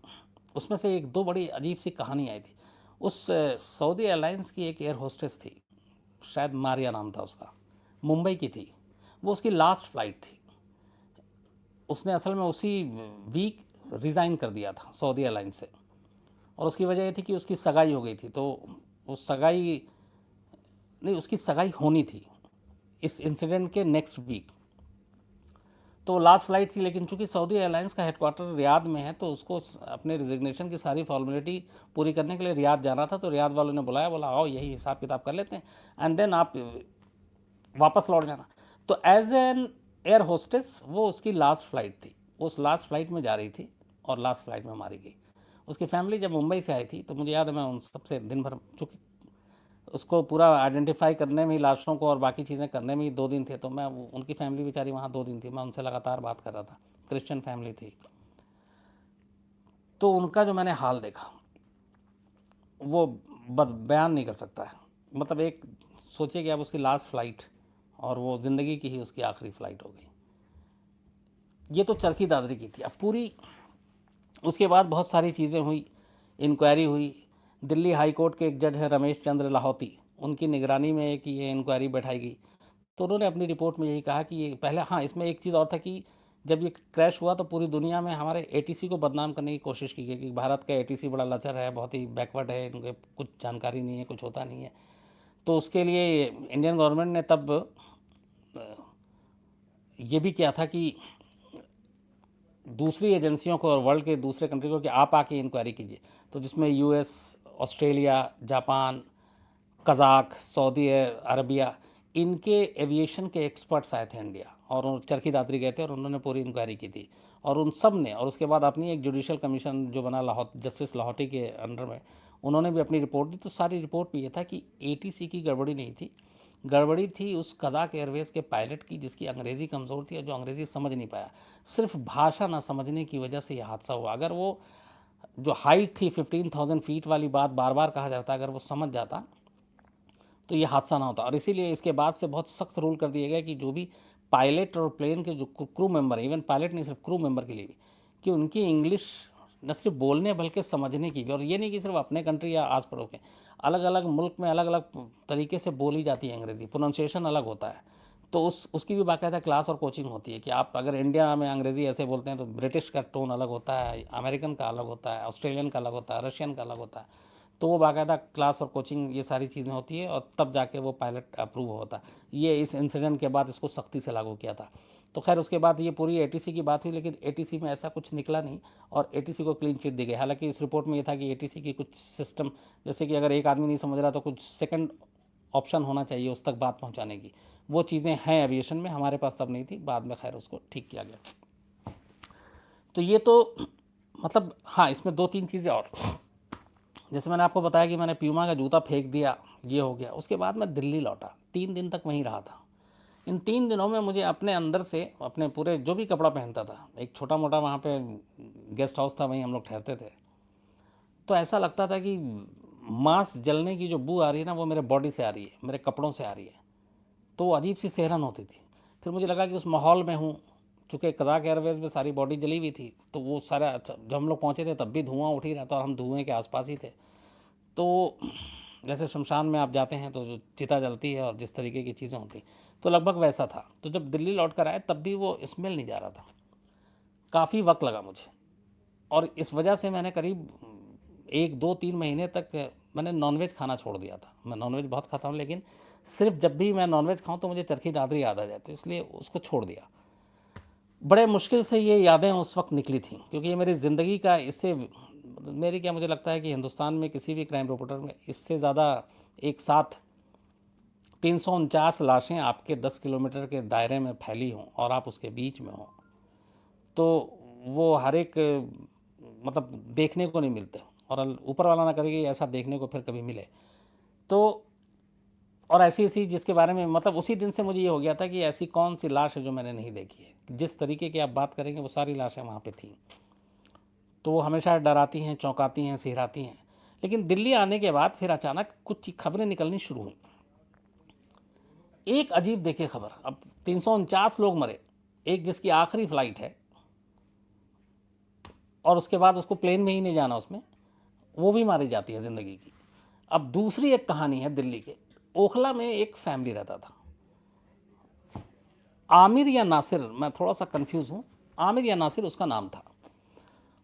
उसमें से एक दो बड़ी अजीब सी कहानी आई थी। उस सऊदी एयरलाइंस की एक एयर होस्टेस थी, शायद मारिया नाम था उसका, मुंबई की थी। वो उसकी लास्ट फ्लाइट थी। उसने असल में उसी वीक रिज़ाइन कर दिया था सऊदी एयरलाइंस से, और उसकी वजह ये थी कि उसकी सगाई हो गई थी। तो उस सगाई नहीं, उसकी सगाई होनी थी इस इंसिडेंट के नेक्स्ट वीक। तो लास्ट फ्लाइट थी, लेकिन चूंकि सऊदी एयरलाइंस का हेडक्वार्टर रियाद में है, तो उसको अपने रिजिग्नेशन की सारी फॉर्मेलिटी पूरी करने के लिए रियाद जाना था। तो रियाद वालों ने बुलाया, बोला आओ यही हिसाब किताब कर लेते हैं एंड देन आप वापस लौट जाना। तो एज एन एयर होस्टेस वो उसकी लास्ट फ्लाइट थी, उस लास्ट फ्लाइट में जा रही थी और लास्ट फ्लाइट में मारी गई। उसकी फैमिली जब मुंबई से आई थी, तो मुझे याद है मैं उन सबसे दिन भर, चूँकि उसको पूरा आइडेंटिफाई करने में, लाशों को और बाकी चीज़ें करने में ही 2 दिन थे, तो मैं उनकी फैमिली बेचारी वहाँ 2 दिन थी, मैं उनसे लगातार बात कर रहा था। क्रिश्चियन फैमिली थी। तो उनका जो मैंने हाल देखा वो बयान नहीं कर सकता है। मतलब एक सोचिए कि अब उसकी लास्ट फ्लाइट, और वो ज़िंदगी की ही उसकी आखिरी फ़्लाइट हो गई। ये तो चरखी दादरी की थी। अब पूरी उसके बाद बहुत सारी चीज़ें हुई, इंक्वायरी हुई। दिल्ली हाई कोर्ट के एक जज हैं रमेश चंद्र लाहौती, उनकी निगरानी में एक ये इंक्वायरी बैठाई गई। तो उन्होंने अपनी रिपोर्ट में यही कहा कि ये पहले, हाँ इसमें एक चीज़ और था कि जब ये क्रैश हुआ तो पूरी दुनिया में हमारे एटीसी को बदनाम करने की कोशिश की गई कि भारत का एटीसी बड़ा लचर है, बहुत ही बैकवर्ड है, इनके कुछ जानकारी नहीं है, कुछ होता नहीं है। तो उसके लिए इंडियन गवर्नमेंट ने तब ये भी किया था कि दूसरी एजेंसियों को और वर्ल्ड के दूसरे कंट्री को कि आप आके इंक्वायरी कीजिए। तो जिसमें US, Australia, Japan, Kazakh, Saudi Arabia, इनके एविएशन के एक्सपर्ट्स आए थे इंडिया, और चरखी दादरी गए थे और उन्होंने पूरी इंक्वायरी की थी। और उन सब ने, और उसके बाद अपनी एक जुडिशल कमीशन जो बना जस्टिस लाहौटी के अंडर में, उन्होंने भी अपनी रिपोर्ट दी। तो सारी रिपोर्ट में ये था कि एटीसी की गड़बड़ी नहीं थी, गड़बड़ी थी उस कज़ाक एयरवेज़ के पायलट की, जिसकी अंग्रेज़ी कमज़ोर थी और जो अंग्रेज़ी समझ नहीं पाया। सिर्फ भाषा ना समझने की वजह से यह हादसा हुआ। अगर वो जो हाइट थी 15,000 फीट वाली बात बार बार कहा जाता, अगर वो समझ जाता तो ये हादसा ना होता। और इसीलिए इसके बाद से बहुत सख्त रूल कर दिए गए कि जो भी पायलट और प्लेन के जो क्रू मेंबर हैं, इवन पायलट नहीं, सिर्फ क्रू मेंबर के लिए भी, कि उनकी इंग्लिश न सिर्फ बोलने बल्कि समझने की भी, और ये नहीं कि सिर्फ अपने कंट्री या आस पड़ोस के, अलग अलग मुल्क में अलग अलग तरीके से बोली जाती है अंग्रेज़ी, प्रोनाउंसिएशन अलग होता है। तो उसकी भी बाकायदा क्लास और कोचिंग होती है कि आप अगर इंडिया में अंग्रेज़ी ऐसे बोलते हैं तो ब्रिटिश का टोन अलग होता है, अमेरिकन का अलग होता है, ऑस्ट्रेलियन का अलग होता है, रशियन का अलग होता है। तो वो बाकायदा क्लास और कोचिंग ये सारी चीज़ें होती है, और तब जाके वो पायलट अप्रूव होता है। ये इस इंसिडेंट के बाद इसको सख्ती से लागू किया था। तो खैर उसके बाद ये पूरी एटीसी की बात हुई, लेकिन एटीसी में ऐसा कुछ निकला नहीं और एटीसी को क्लीन चिट दी गई। हालांकि इस रिपोर्ट में ये था कि एटीसी की कुछ सिस्टम, जैसे कि अगर एक आदमी नहीं समझ रहा तो कुछ सेकंड ऑप्शन होना चाहिए उस तक बात पहुंचाने की, वो चीज़ें हैं एविएशन में, हमारे पास तब नहीं थी, बाद में खैर उसको ठीक किया गया। तो ये तो मतलब हाँ, इसमें 2-3 चीज़ें और, जैसे मैंने आपको बताया कि मैंने प्यूमा का जूता फेंक दिया, ये हो गया। उसके बाद मैं दिल्ली लौटा, 3 दिन तक वहीं रहा था। इन 3 दिनों में मुझे अपने अंदर से अपने पूरे जो भी कपड़ा पहनता था, एक छोटा मोटा वहाँ पे गेस्ट हाउस था, वहीं हम लोग ठहरते थे, तो ऐसा लगता था कि मांस जलने की जो बू आ रही है ना, वो मेरे बॉडी से आ रही है, मेरे कपड़ों से आ रही है। तो अजीब सी सिहरन होती थी। फिर मुझे लगा कि उस माहौल में हूँ, चूँकि कज़ाक एयरवेज़ में सारी बॉडी जली हुई थी, तो वो सारा, जब हम लोग पहुँचे थे तब भी धुआं उठ ही रहा था और हम धुएँ के आसपास ही थे। तो जैसे शमशान में आप जाते हैं तो जो चिता जलती है और जिस तरीके की चीज़ें होती, तो लगभग वैसा था। तो जब दिल्ली लौट कर आए तब भी वो स्मेल नहीं जा रहा था, काफ़ी वक्त लगा मुझे। और इस वजह से मैंने करीब 1-2-3 महीने तक मैंने नॉनवेज खाना छोड़ दिया था। मैं नॉनवेज बहुत खाता हूँ, लेकिन सिर्फ जब भी मैं नॉनवेज खाऊं तो मुझे चरखी दादरी याद आ जाए, तो इसलिए उसको छोड़ दिया। बड़े मुश्किल से ये यादें उस वक्त निकली थी, क्योंकि ये मेरी ज़िंदगी का, इससे मेरी क्या, मुझे लगता है कि हिंदुस्तान में किसी भी क्राइम रिपोर्टर में इससे ज़्यादा एक साथ 349 लाशें आपके 10 किलोमीटर के दायरे में फैली हों और आप उसके बीच में हों, तो वो हर एक मतलब देखने को नहीं मिलते, और ऊपर वाला ना करे कि ऐसा देखने को फिर कभी मिले। तो और ऐसी ऐसी जिसके बारे में मतलब उसी दिन से मुझे ये हो गया था कि ऐसी कौन सी लाश है जो मैंने नहीं देखी है। जिस तरीके की आप बात करेंगे वो सारी लाशें वहाँ पे थी। तो वो हमेशा डराती हैं, चौंकाती हैं, सिहराती हैं। लेकिन दिल्ली आने के बाद फिर अचानक कुछ खबरें निकलनी शुरू हुई। एक अजीब देखिए खबर, अब 349 लोग मरे, एक जिसकी आखिरी फ्लाइट है और उसके बाद उसको प्लेन में ही नहीं जाना, उसमें वो भी मारी जाती है ज़िंदगी की। अब दूसरी एक कहानी है दिल्ली के ओखला में, एक फैमिली रहता था, आमिर या नासिर, मैं थोड़ा सा कंफ्यूज हूँ, आमिर या नासिर उसका नाम था।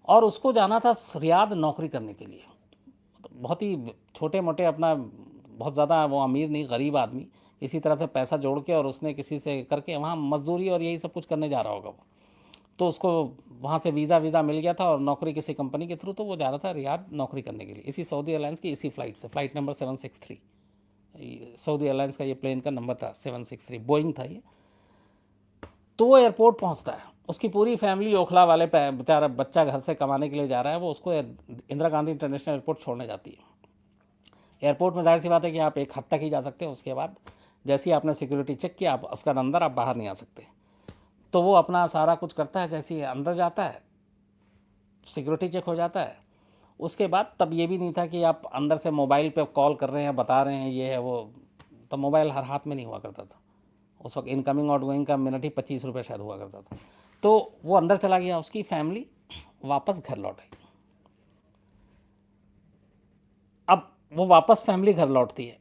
और उसको जाना था रियाद नौकरी करने के लिए। बहुत ही छोटे मोटे अपना, बहुत ज़्यादा वो अमीर नहीं, गरीब आदमी, इसी तरह से पैसा जोड़ के और उसने किसी से करके वहाँ मजदूरी और यही सब कुछ करने जा रहा होगा वो। तो उसको वहाँ से वीज़ा मिल गया था और नौकरी किसी कंपनी के थ्रू, तो वो जा रहा था रियाद नौकरी करने के लिए इसी सऊदी एयरलाइंस की इसी फ्लाइट से, फ्लाइट नंबर 763। सऊदी एयरलाइंस का ये प्लेन का नंबर था 763, बोइंग था ये। तो वो एयरपोर्ट पहुंचता है, उसकी पूरी फैमिली ओखला वाले बेचारा बच्चा घर से कमाने के लिए जा रहा है, वो उसको इंदिरा गांधी इंटरनेशनल एयरपोर्ट छोड़ने जाती है। एयरपोर्ट में जाहिर सी बात है कि आप एक हद तक ही जा सकते हैं, उसके बाद जैसे ही आपने सिक्योरिटी चेक किया आप उसका अंदर आप बाहर नहीं आ सकते। तो वो अपना सारा कुछ करता है, जैसे ही अंदर जाता है सिक्योरिटी चेक हो जाता है। उसके बाद तब ये भी नहीं था कि आप अंदर से मोबाइल पे कॉल कर रहे हैं, बता रहे हैं ये है वो, तब मोबाइल हर हाथ में नहीं हुआ करता था। उस वक्त इनकमिंग आउटगोइंग का मिनट ही 25 रुपये शायद हुआ करता था। तो वो अंदर चला गया, उसकी फैमिली वापस घर लौट आई। अब वो वापस फैमिली घर लौटती है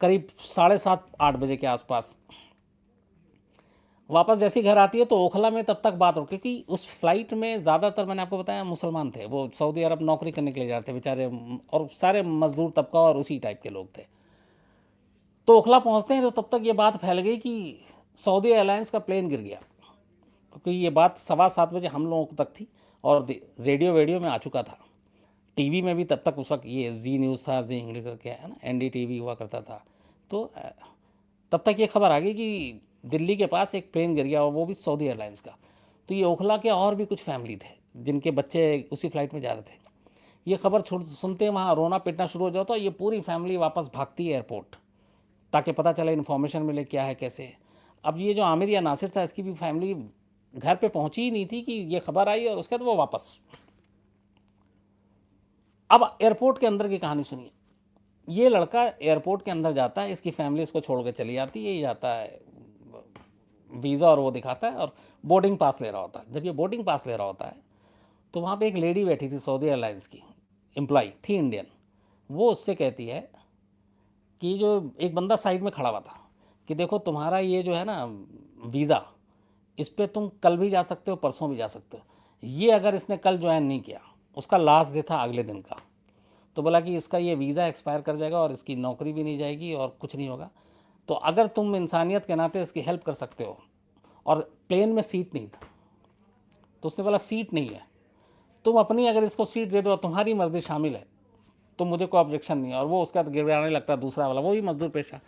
करीब 7:30-8 बजे के आसपास। वापस जैसे ही घर आती है तो ओखला में तब तक बात हो, क्योंकि उस फ्लाइट में ज़्यादातर मैंने आपको बताया मुसलमान थे, वो सऊदी अरब नौकरी करने के लिए जा रहे थे बेचारे, और सारे मजदूर तबका और उसी टाइप के लोग थे। तो ओखला पहुंचते हैं तो तब तक ये बात फैल गई कि सऊदी एयरलाइंस का प्लेन गिर गया, क्योंकि ये बात 7:15 बजे हम लोगों तक थी और रेडियो में आ चुका था। टीवी में भी तब तक उस वक्त ये जी न्यूज़ था, जी इंग्लिश करके है ना, NDTV हुआ करता था। तो तब तक ये खबर आ गई कि दिल्ली के पास एक प्लेन गिर गया और वो भी सऊदी एयरलाइंस का। तो ये ओखला के और भी कुछ फैमिली थे जिनके बच्चे उसी फ्लाइट में जा रहे थे। ये खबर सुनते वहाँ रोना पिटना शुरू हो जाता है। ये पूरी फैमिली वापस भागती है एयरपोर्ट, ताकि पता चले, इन्फॉर्मेशन मिले क्या है कैसे है। अब ये जो आमिर या नासिर था, इसकी भी फैमिली घर पे पहुंची ही नहीं थी कि ये खबर आई, और उसके बाद वो वापस। अब एयरपोर्ट के अंदर की कहानी सुनिए। ये लड़का एयरपोर्ट के अंदर जाता है, इसकी फैमिली इसको छोड़ के चली जाती है, ये जाता है वीज़ा और वो दिखाता है और बोर्डिंग पास ले रहा होता है। जब ये बोर्डिंग पास ले रहा होता है तो वहाँ पे एक लेडी बैठी थी, सऊदी एयरलाइंस की एम्प्लॉय थी, इंडियन। वो उससे कहती है कि जो एक बंदा साइड में खड़ा हुआ था कि देखो तुम्हारा ये जो है ना वीज़ा, इस पर तुम कल भी जा सकते हो, परसों भी जा सकते हो। ये अगर इसने कल ज्वाइन नहीं किया, उसका लास्ट डे था अगले दिन का, तो बोला कि इसका ये वीज़ा एक्सपायर कर जाएगा और इसकी नौकरी भी नहीं जाएगी और कुछ नहीं होगा। तो अगर तुम इंसानियत के नाते इसकी हेल्प कर सकते हो, और प्लेन में सीट नहीं था, तो उसने बोला सीट नहीं है, तुम अपनी अगर इसको सीट दे दो, तुम्हारी मर्जी शामिल है, तो मुझे कोई ऑब्जेक्शन नहीं है। और वो उसका गिड़गिड़ाने लगता दूसरा वाला, वही मजदूर पेशा,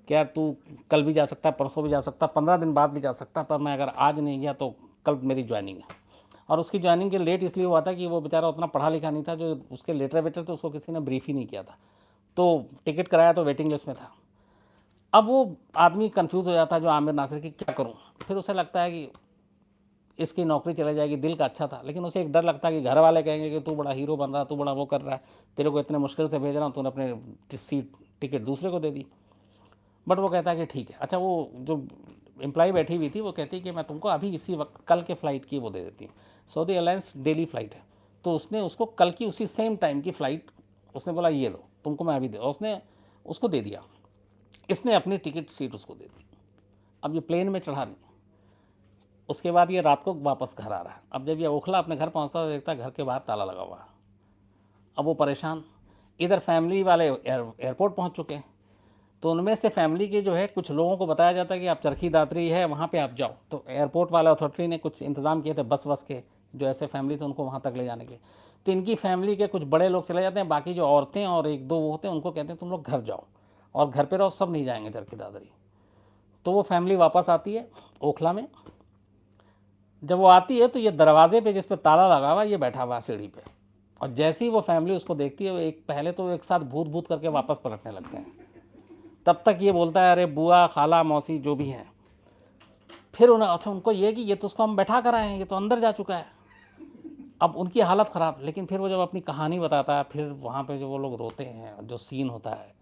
कि यार तू कल भी जा सकता है, परसों भी जा सकता है, 15 दिन बाद भी जा सकता है, पर मैं अगर आज नहीं गया तो कल मेरी ज्वाइनिंग है। और उसकी ज्वाइनिंग के लेट इसलिए हुआ था कि वो बेचारा उतना पढ़ा लिखा नहीं था, जो उसके लेटर वेटर थे उसको किसी ने ब्रीफ ही नहीं किया था, तो टिकट कराया तो वेटिंग लिस्ट में था। अब वो आदमी कंफ्यूज हो जाता है जो आमिर नासिर की, क्या करूँ। फिर उसे लगता है कि इसकी नौकरी चले जाएगी, दिल का अच्छा था, लेकिन उसे एक डर लगता है कि घर वाले कहेंगे कि तू बड़ा हीरो बन रहा है, तू बड़ा वो कर रहा है, तेरे को इतने मुश्किल से भेज रहा हूँ, तूने अपने सीट टिकट दूसरे को दे दी। बट वो कहता है कि ठीक है। अच्छा, वो जो एम्प्लॉय बैठी हुई थी वो कहती है कि मैं तुमको अभी इसी वक्त कल के फ़्लाइट की वो दे देती हूँ, सऊदी एयरलाइंस डेली फ़्लाइट है। तो उसने उसको कल की उसी सेम टाइम की फ़्लाइट, उसने बोला ये लो तुमको मैं अभी दे, और उसने उसको दे दिया। इसने अपनी टिकट सीट उसको दे दी। अब ये प्लेन में चढ़ा नहीं, उसके बाद ये रात को वापस घर आ रहा है। अब जब ये ओखला अपने घर पहुंचता है, देखता है घर के बाहर ताला लगा हुआ है। अब वो परेशान, इधर फैमिली वाले एयरपोर्ट पहुंच चुके हैं, तो उनमें से फैमिली के जो है कुछ लोगों को बताया जाता है कि आप चरखी दादरी है वहाँ पे आप जाओ। तो एयरपोर्ट वाला अथॉरिटी ने कुछ इंतज़ाम किए थे, बस के जो ऐसे फैमिली थे उनको वहाँ तक ले जाने के लिए। तो इनकी फैमिली के कुछ बड़े लोग चले जाते हैं, बाकी जो औरतें और एक दो वो होते हैं उनको कहते हैं तुम लोग घर जाओ और घर पे रहो, सब नहीं जाएंगे चरखी दादरी। तो वो फैमिली वापस आती है ओखला में। जब वो आती है तो ये दरवाजे पे जिस पे ताला लगा हुआ ये बैठा हुआ सीढ़ी पे, और जैसे ही वो फैमिली उसको देखती है, वो एक पहले तो एक साथ भूत भूत करके वापस पलटने लगते हैं। तब तक ये बोलता है अरे बुआ खाला मौसी जो भी हैं। फिर उन्हें अच्छा उनको ये कि ये तो उसको हम बैठा कर आए हैं, ये तो अंदर जा चुका है। अब उनकी हालत ख़राब, लेकिन फिर वो जब अपनी कहानी बताता है, फिर वहाँ पे जो वो लोग रोते हैं, जो सीन होता है,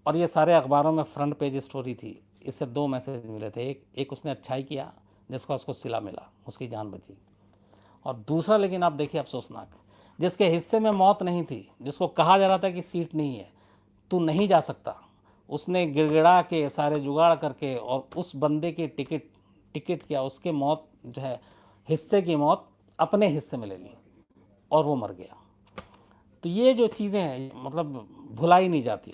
और ये सारे अखबारों में फ्रंट पेज स्टोरी थी। इससे दो मैसेज मिले थे, एक उसने अच्छाई किया जिसका उसको सिला मिला, उसकी जान बची, और दूसरा लेकिन आप देखिए अफसोसनाक, जिसके हिस्से में मौत नहीं थी, जिसको कहा जा रहा था कि सीट नहीं है, तू नहीं जा सकता, उसने गिड़गिड़ा के सारे जुगाड़ करके और उस बंदे की टिकट किया, उसके मौत जो है हिस्से की मौत अपने हिस्से में ले ली और वो मर गया। तो ये जो चीज़ें हैं मतलब भुलाई नहीं जाती।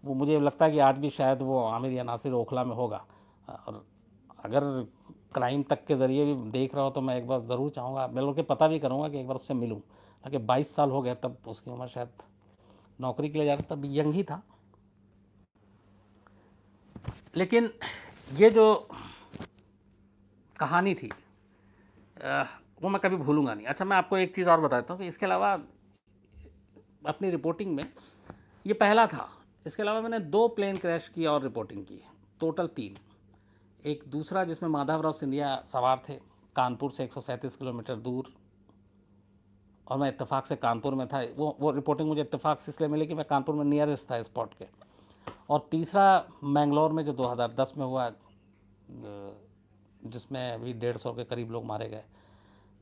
वो मुझे लगता है कि आज भी शायद वो आमिर या नासिर ओखला में होगा, और अगर क्राइम तक के ज़रिए भी देख रहा हो तो मैं एक बार ज़रूर चाहूँगा, मिल के पता भी करूँगा कि एक बार उससे मिलूँ। ताकि 22 साल हो गए, तब उसकी उम्र शायद नौकरी के लिए जा रहा, तब यंग ही था। लेकिन ये जो कहानी थी वो मैं कभी भूलूंगा नहीं। अच्छा, मैं आपको एक चीज़ और बताता हूँ कि इसके अलावा अपनी रिपोर्टिंग में ये पहला था, इसके अलावा मैंने 2 प्लेन क्रैश की और रिपोर्टिंग की, टोटल 3। एक दूसरा जिसमें माधवराव सिंधिया सवार थे, कानपुर से 137 किलोमीटर दूर, और मैं इत्तेफाक से कानपुर में था। वो रिपोर्टिंग मुझे इत्तेफाक से इसलिए मिली कि मैं कानपुर में नियरेस्ट था स्पॉट के। और तीसरा मैंगलोर में जो 2010 में हुआ, जिसमें अभी 150 के करीब लोग मारे गए।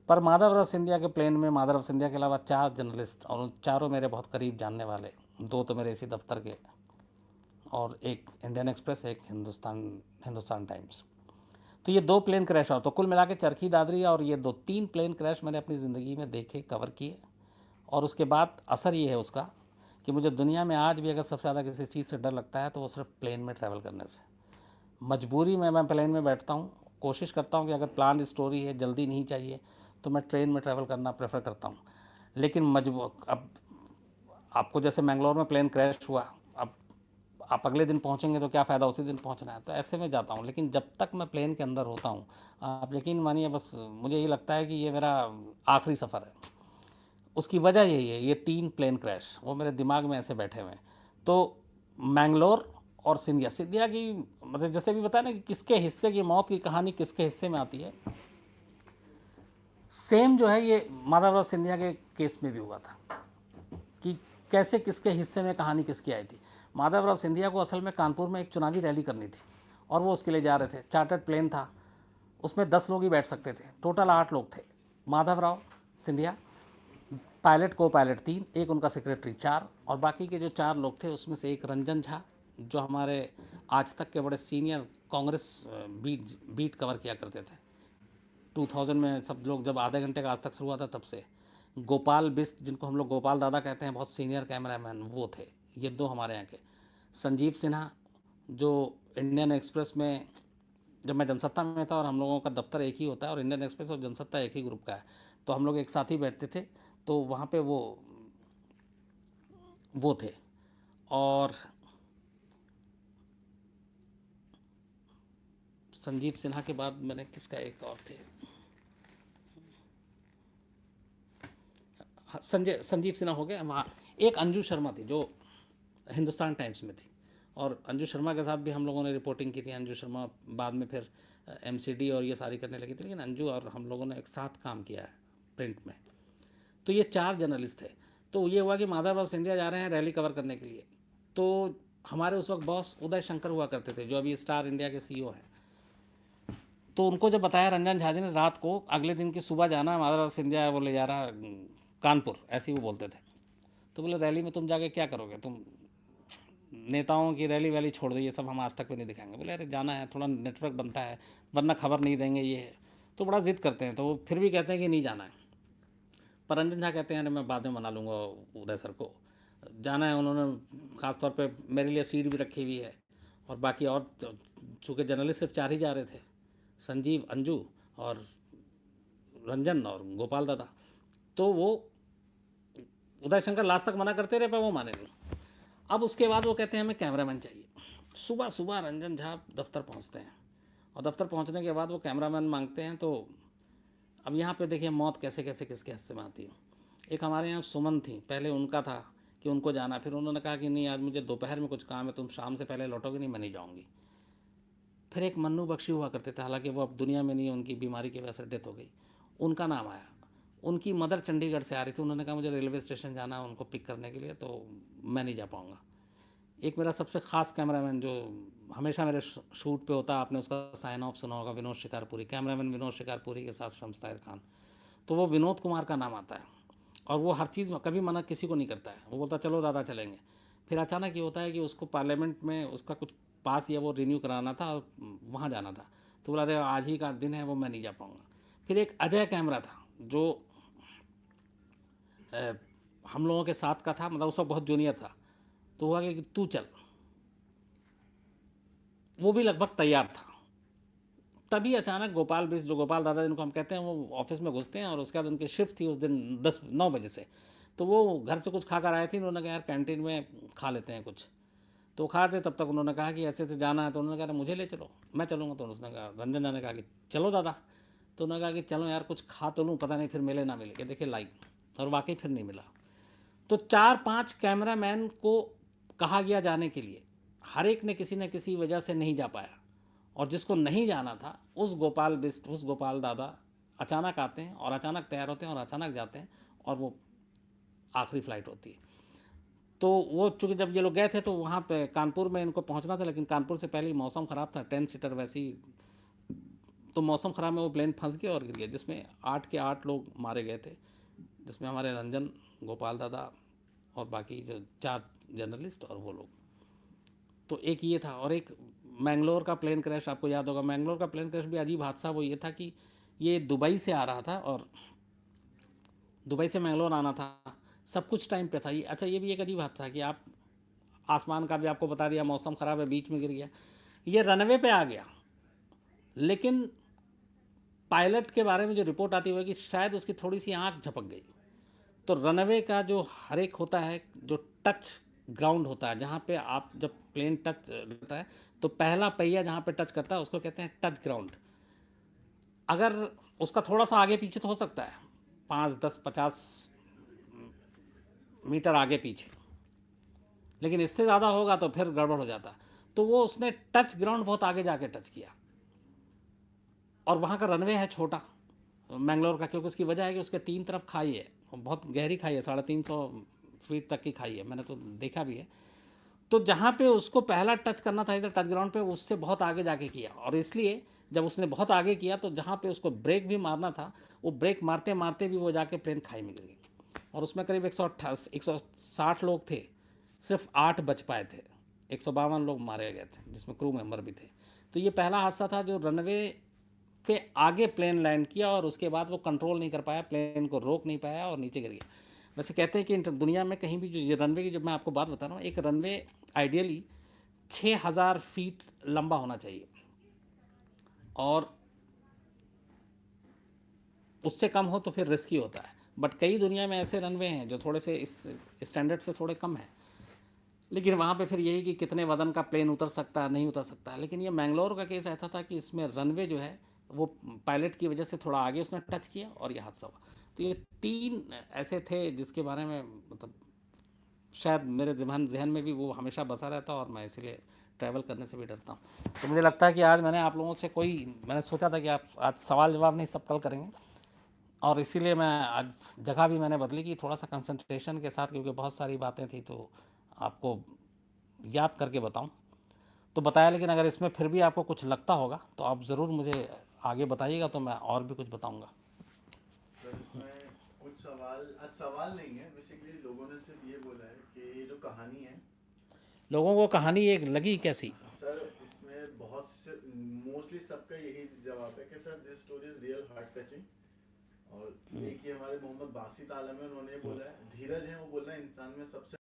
पर माधवराव सिंधिया के प्लेन में माधवराव सिंधिया के अलावा 4 जर्नलिस्ट, और उन चारों मेरे बहुत करीब जानने वाले, 2 तो मेरे इसी दफ्तर के, और एक इंडियन एक्सप्रेस, एक हिंदुस्तान टाइम्स। तो ये 2 प्लेन क्रैश, और तो कुल मिला के चरखी दादरी और ये 3 प्लेन क्रैश मैंने अपनी ज़िंदगी में देखे, कवर किए। और उसके बाद असर ये है उसका कि मुझे दुनिया में आज भी अगर सबसे ज़्यादा किसी चीज़ से डर लगता है तो वो सिर्फ प्लेन में ट्रैवल करने से। मजबूरी में मैं प्लेन में बैठता हूँ, कोशिश करता हूँ कि अगर प्लान स्टोरी है, जल्दी नहीं चाहिए, तो मैं ट्रेन में ट्रैवल करना प्रेफर करता हूँ। लेकिन अब आपको जैसे मैंगलोर में प्लेन क्रैश हुआ, अब आप अगले दिन पहुँचेंगे तो क्या फ़ायदा, उसी दिन पहुँचना है, तो ऐसे में जाता हूँ। लेकिन जब तक मैं प्लेन के अंदर होता हूँ, आप यकीन मानिए, बस मुझे ये लगता है कि ये मेरा आखिरी सफ़र है। उसकी वजह यही है, ये 3 प्लेन क्रैश वो मेरे दिमाग में ऐसे बैठे हुए हैं। तो मैंगलोर और सिंधिया की, मतलब जैसे भी बताया ना कि किसके हिस्से की मौत की कहानी किसके हिस्से में आती है, सेम जो है ये माधवराव सिंधिया के केस में भी हुआ था कि कैसे किसके हिस्से में कहानी किसकी आई थी। माधवराव सिंधिया को असल में कानपुर में एक चुनावी रैली करनी थी और वो उसके लिए जा रहे थे। चार्टर्ड प्लेन था, उसमें 10 लोग ही बैठ सकते थे, टोटल 8 लोग थे। माधवराव सिंधिया, पायलट को पायलट 3, एक उनका सेक्रेटरी 4, और बाकी के जो 4 लोग थे उसमें से एक रंजन झा, जो हमारे आज तक के बड़े सीनियर कांग्रेस बीट कवर किया करते थे। 2000 में सब लोग जब आधे घंटे का आज तक शुरू हुआ था तब से। गोपाल बिस्ट, जिनको हम लोग गोपाल दादा कहते हैं, बहुत सीनियर कैमरामैन वो थे। ये 2 हमारे यहाँ के। संजीव सिन्हा, जो इंडियन एक्सप्रेस में, जब मैं जनसत्ता में था और हम लोगों का दफ्तर एक ही होता है और इंडियन एक्सप्रेस और जनसत्ता एक ही ग्रुप का है, तो हम लोग एक साथ ही बैठते थे, तो वहाँ पे वो थे। और संजीव सिन्हा के बाद मैंने किसका, एक और थे, हाँ, संजीव सिन्हा हो गए। वहाँ एक अंजू शर्मा थी जो हिंदुस्तान टाइम्स में थी, और अंजू शर्मा के साथ भी हम लोगों ने रिपोर्टिंग की थी। अंजू शर्मा बाद में फिर एमसीडी और ये सारी करने लगी थी, लेकिन अंजू और हम लोगों ने एक साथ काम किया है प्रिंट में। तो ये 4 जर्नलिस्ट थे। तो ये हुआ कि माधवराव सिंधिया जा रहे हैं रैली कवर करने के लिए, तो हमारे उस वक्त बॉस उदय शंकर हुआ करते थे, जो अभी स्टार इंडिया के सीईओ हैं। तो उनको जब बताया रंजन झा जी ने रात को, अगले दिन की सुबह जाना है, माधवराव सिंधिया वो ले जा रहा कानपुर, ऐसे ही वो बोलते थे। तो बोले रैली में तुम जाके क्या करोगे, तुम नेताओं की रैली वैली छोड़ दो, ये सब हम आज तक भी नहीं दिखाएंगे। बोले अरे जाना है, थोड़ा नेटवर्क बनता है, वरना खबर नहीं देंगे, ये है। तो बड़ा जिद करते हैं, तो वो फिर भी कहते हैं कि नहीं जाना है। पर रंजन झा कहते हैं अरे मैं बाद में मना लूँगा उदय सर को, जाना है। उन्होंने ख़ास तौर पे मेरे लिए सीट भी रखी हुई है, और बाकी और चूँकि जर्नलिस्ट सिर्फ 4 ही जा रहे थे, संजीव, अंजू और रंजन और गोपाल दादा। तो वो उदय शंकर लास्ट तक मना करते रहे, पर वो माने नहीं। अब उसके बाद वो कहते हैं हमें कैमरामैन चाहिए। सुबह सुबह रंजन झा दफ्तर पहुंचते हैं, और दफ्तर पहुंचने के बाद वो कैमरामैन मांगते हैं। तो अब यहाँ पे देखिए मौत कैसे कैसे किसके हिस्से में आती है। एक हमारे यहाँ सुमन थी, पहले उनका था कि उनको जाना। फिर उन्होंने कहा कि नहीं आज मुझे दोपहर में कुछ काम है, तुम शाम से पहले लौटोगे नहीं, मैं नहीं जाऊँगी। फिर एक मन्नू बख्शी हुआ करते थे, हालांकि वो अब दुनिया में नहीं है, उनकी बीमारी की वजह से डेथ हो गई। उनका नाम आया। उनकी मदर चंडीगढ़ से आ रही थी, उन्होंने कहा मुझे रेलवे स्टेशन जाना है उनको पिक करने के लिए, तो मैं नहीं जा पाऊँगा। एक मेरा सबसे ख़ास कैमरामैन जो हमेशा मेरे शूट पे होता है, आपने उसका साइन ऑफ सुना होगा, विनोद शिकारपुरी, कैमरामैन विनोद शिकारपुरी के साथ शम्स ताहिर खान। तो वो विनोद कुमार का नाम आता है, और वो हर चीज़ में कभी मना किसी को नहीं करता है, वो बोलता चलो दादा चलेंगे। फिर अचानक ये होता है कि उसको पार्लियामेंट में उसका कुछ पास या वो रिन्यू कराना था और वहाँ जाना था, तो बोला अरे आज ही का दिन है, वो मैं नहीं जा पाऊँगा। फिर एक अजय कैमरा था जो हम लोगों के साथ का था, मतलब उस वक्त बहुत जूनियर था, तो हुआ कि तू चल, वो भी लगभग तैयार था। तभी अचानक गोपाल बिस्ट, जो गोपाल दादा जिनको हम कहते हैं, वो ऑफिस में घुसते हैं, और उसके बाद उनकी शिफ्ट थी उस दिन 9 बजे से, तो वो घर से कुछ खा कर आए थे। उन्होंने कहा यार कैंटीन में खा लेते हैं कुछ, तो खा रहे, तब तक उन्होंने कहा कि ऐसे ऐसे जाना है, तो उन्होंने कहा मुझे ले चलो, मैं चलूँगा। तो उसने कहा, रंजन ने कहा कि चलो दादा, तो उन्होंने कहा कि चलो यार कुछ खा तो लूँ, पता नहीं फिर मिले ना मिले, कि देखिए लाइक, और वाकई फिर नहीं मिला। तो 4-5 कैमरामैन को कहा गया जाने के लिए, हर एक ने किसी न किसी वजह से नहीं जा पाया, और जिसको नहीं जाना था उस गोपाल बिस्ट, उस गोपाल दादा अचानक आते हैं और अचानक तैयार होते हैं और अचानक जाते हैं, और वो आखिरी फ़्लाइट होती है। तो वो चूँकि जब ये लोग गए थे तो वहाँ पे कानपुर में इनको पहुँचना था, लेकिन कानपुर से पहले ही मौसम ख़राब था, 10 सीटर वैसी, तो मौसम ख़राब में वो प्लेन फंस गया और गिर गया, जिसमें 8 के 8 लोग मारे गए थे, जिसमें हमारे रंजन, गोपाल दादा और बाकी जो 4 जर्नलिस्ट और वो लोग। तो एक ये था, और एक मैंगलोर का प्लेन क्रैश, आपको याद होगा, मैंगलोर का प्लेन क्रैश भी अजीब हादसा। वो ये था कि ये दुबई से आ रहा था, और दुबई से मैंगलोर आना था, सब कुछ टाइम पे था ये। अच्छा, ये भी एक अजीब हादसा कि आप आसमान का भी आपको बता दिया, मौसम ख़राब है, बीच में गिर गया, ये रनवे पे आ गया, लेकिन पायलट के बारे में जो रिपोर्ट आती है कि शायद उसकी थोड़ी सी आँख झपक गई। तो रनवे का जो हर एक होता है, जो टच ग्राउंड होता है, जहाँ पे आप जब प्लेन टच रहता है, तो पहला पहिया जहाँ पे टच करता है उसको कहते हैं टच ग्राउंड। अगर उसका थोड़ा सा आगे पीछे तो हो सकता है, 5-10-50 मीटर आगे पीछे, लेकिन इससे ज़्यादा होगा तो फिर गड़बड़ हो जाता। तो वो उसने टच ग्राउंड बहुत आगे जाके टच किया, और वहाँ का रनवे है छोटा मैंगलोर का, क्योंकि उसकी वजह है कि उसके 3 तरफ खाई है, बहुत गहरी खाई है, 350 फीट तक की खाई है, मैंने तो देखा भी है। तो जहाँ पे उसको पहला टच करना था इधर टच ग्राउंड पे, उससे बहुत आगे जाके किया, और इसलिए जब उसने बहुत आगे किया तो जहाँ पे उसको ब्रेक भी मारना था, वो ब्रेक मारते मारते भी वो जाके प्लेन खाई में गिर गई। और उसमें करीब 160 लोग थे, सिर्फ 8 बच पाए थे, 152 लोग मारे गए थे, जिसमें क्रू मेंबर भी थे। तो ये पहला हादसा था जो रनवे पे आगे प्लेन लैंड किया, और उसके बाद वो कंट्रोल नहीं कर पाया, प्लेन को रोक नहीं पाया और नीचे गिर गया। वैसे कहते हैं कि दुनिया में कहीं भी जो ये रनवे की, जब मैं आपको बात बता रहा हूँ, एक रनवे आइडियली 6000 फीट लंबा होना चाहिए, और उससे कम हो तो फिर रिस्की होता है। बट कई दुनिया में ऐसे रनवे हैं जो थोड़े से इस स्टैंडर्ड से थोड़े कम हैं, लेकिन वहाँ पे फिर यही कि कितने वजन का प्लेन उतर सकता है, नहीं उतर सकता है। लेकिन ये मैंगलोर का केस ऐसा था कि इसमें रनवे जो है वो पायलट की वजह से थोड़ा आगे उसने टच किया और ये हादसा हुआ। तो ये 3 ऐसे थे जिसके बारे में मतलब शायद मेरे जहन में भी वो हमेशा बसा रहता, और मैं इसीलिए ट्रैवल करने से भी डरता हूँ। तो मुझे लगता है कि आज मैंने आप लोगों से मैंने सोचा था कि आप आज सवाल जवाब नहीं, सब कल करेंगे, और इसीलिए मैं आज जगह भी मैंने बदली कि थोड़ा सा कंसंट्रेशन के साथ, क्योंकि बहुत सारी बातें थी तो आपको याद करके बताऊं, तो बताया। लेकिन अगर इसमें फिर भी आपको कुछ लगता होगा तो आप ज़रूर मुझे आगे बताइएगा, तो मैं और भी कुछ बताऊंगा। सर इसमें कुछ सवाल, आज सवाल नहीं है, बेसिकली लोगों ने सिर्फ ये बोला है कि ये जो कहानी है, लोगों को कहानी एक लगी कैसी? सर इसमें बहुत से मोस्टली सबका यही जवाब है कि sir this story is real heart touching. और एक ही हमारे मोहम्मद बासित आलम है, उन्होंने बोला है धीरज है वो बोलना इंसान में सबसे